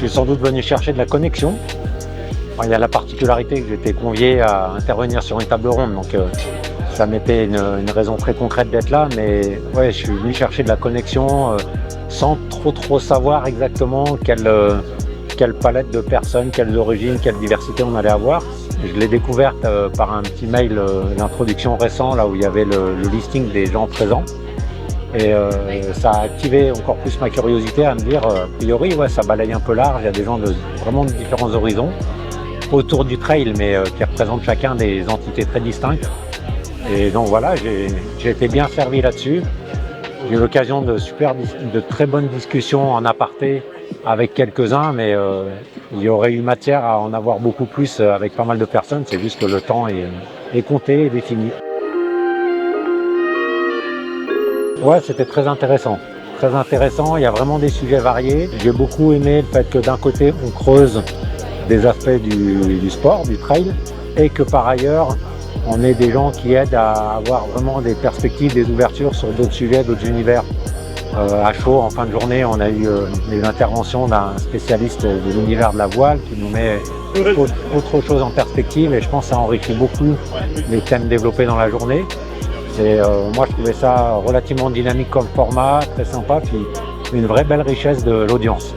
suis sans doute venu chercher de la connexion. Il y a la particularité que j'étais convié à intervenir sur une table ronde, donc ça m'était une raison très concrète d'être là, mais ouais, je suis venu chercher de la connexion sans trop savoir exactement quelle palette de personnes, quelles origines, quelle diversité on allait avoir. Je l'ai découverte par un petit mail d'introduction récent, là où il y avait le listing des gens présents. Et ça a activé encore plus ma curiosité à me dire, a priori, ouais, ça balaye un peu large, il y a des gens vraiment de différents horizons autour du trail, mais qui représentent chacun des entités très distinctes. Et donc voilà, j'ai été bien servi là-dessus. J'ai eu l'occasion de très bonnes discussions en aparté avec quelques-uns, mais il y aurait eu matière à en avoir beaucoup plus avec pas mal de personnes. C'est juste que le temps est compté et défini. Ouais, c'était très intéressant. Très intéressant, il y a vraiment des sujets variés. J'ai beaucoup aimé le fait que d'un côté, on creuse des aspects du sport, du trail, et que par ailleurs, on ait des gens qui aident à avoir vraiment des perspectives, des ouvertures sur d'autres sujets, d'autres univers. À chaud, en fin de journée, on a eu les interventions d'un spécialiste de l'univers de la voile qui nous met autre chose en perspective, et je pense que ça enrichit beaucoup les thèmes développés dans la journée. Et moi, je trouvais ça relativement dynamique comme format, très sympa, puis une vraie belle richesse de l'audience.